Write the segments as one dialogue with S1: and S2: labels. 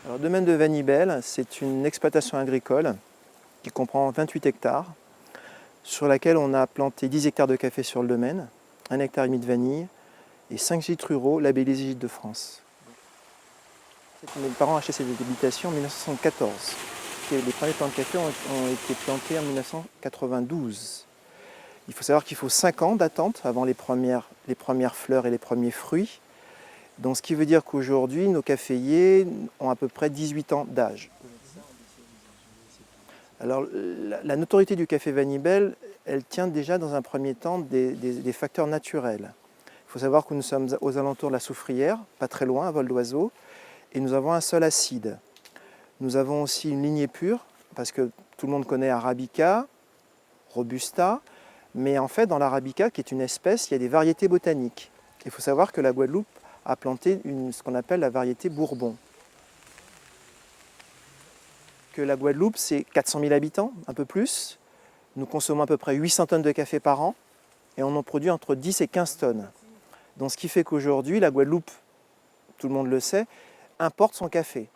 S1: Alors, le domaine de Vanibel, c'est une exploitation agricole qui comprend 28 hectares, sur laquelle on a planté 10 hectares de café sur le domaine, 1,5 hectare de vanille et 5 gîtes ruraux labellisés Gîtes de France. Mes parents ont acheté cette habitation en 1974. Les premiers plants de café ont été plantés en 1992. Il faut savoir qu'il faut 5 ans d'attente avant les premières fleurs et les premiers fruits. Donc, ce qui veut dire qu'aujourd'hui, nos caféiers ont à peu près 18 ans d'âge. Alors, la notoriété du café Vanibel, elle tient déjà dans un premier temps des facteurs naturels. Il faut savoir que nous sommes aux alentours de la Soufrière, pas très loin, à vol d'oiseau, et nous avons un sol acide. Nous avons aussi une lignée pure, parce que tout le monde connaît Arabica, Robusta, mais en fait, dans l'Arabica, qui est une espèce, il y a des variétés botaniques. Il faut savoir que la Guadeloupe a planté ce qu'on appelle la variété Bourbon. Que la Guadeloupe, c'est 400 000 habitants, un peu plus. Nous consommons à peu près 800 tonnes de café par an et on en produit entre 10 et 15 tonnes. Donc, ce qui fait qu'aujourd'hui, la Guadeloupe, tout le monde le sait, importe son café.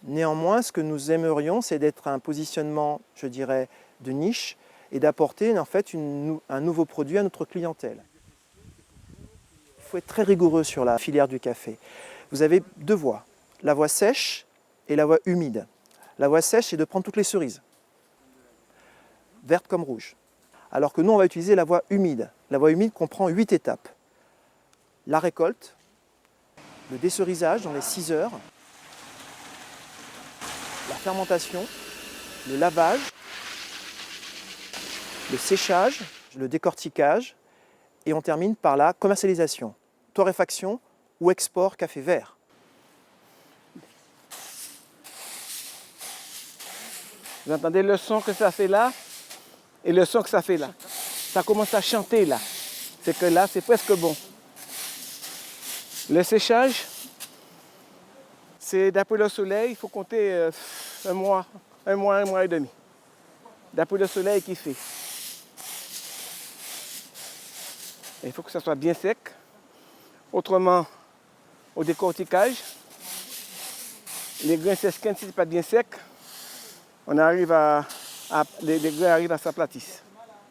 S1: Néanmoins, ce que nous aimerions, c'est d'être un positionnement, je dirais, de niche et d'apporter en fait un nouveau produit à notre clientèle. Il faut être très rigoureux sur la filière du café. Vous avez deux voies, la voie sèche et la voie humide. La voie sèche, c'est de prendre toutes les cerises, vertes comme rouges. Alors que nous, on va utiliser la voie humide. La voie humide comprend 8 étapes. La récolte, le décerisage dans les 6 heures, la fermentation, le lavage, le séchage, le décortiquage, et on termine par la commercialisation, torréfaction ou export café vert.
S2: Vous entendez le son que ça fait là et le son que ça fait là. Ça commence à chanter là. C'est que là, c'est presque bon. Le séchage, c'est d'après le soleil, il faut compter un mois et demi. D'après le soleil qu'il fait. Il faut que ça soit bien sec. Autrement, au décortiquage, les grains s'esquintent si ce n'est pas bien sec. On arrive les grains arrivent à s'aplatir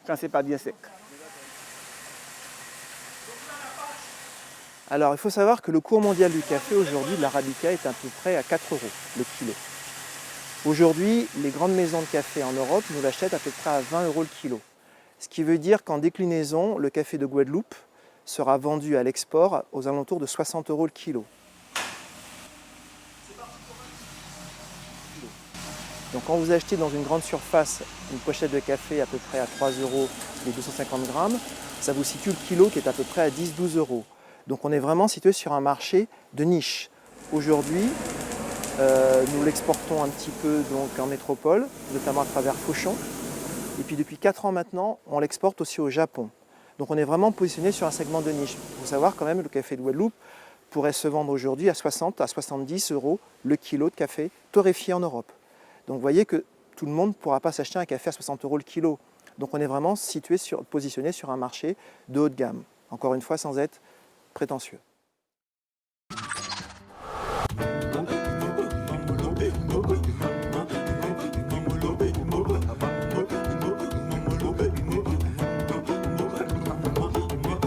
S2: quand ce n'est pas bien sec.
S1: Alors, il faut savoir que le cours mondial du café aujourd'hui de l'Arabica est à peu près à 4 € le kilo. Aujourd'hui, les grandes maisons de café en Europe nous l'achètent à peu près à 20 € le kilo. Ce qui veut dire qu'en déclinaison, le café de Guadeloupe sera vendu à l'export aux alentours de 60 € le kilo. Donc quand vous achetez dans une grande surface une pochette de café à peu près à 3 € les 250 grammes, ça vous situe le kilo qui est à peu près à 10-12 €. Donc on est vraiment situé sur un marché de niche. Aujourd'hui, nous l'exportons un petit peu donc, en métropole, notamment à travers Fauchon. Et puis depuis 4 ans maintenant, on l'exporte aussi au Japon. Donc on est vraiment positionné sur un segment de niche. Il faut savoir quand même que le café de Guadeloupe pourrait se vendre aujourd'hui à 60 à 70 € le kilo de café torréfié en Europe. Donc vous voyez que tout le monde ne pourra pas s'acheter un café à 60 € le kilo. Donc on est vraiment positionné sur un marché de haut de gamme. Encore une fois, sans être prétentieux.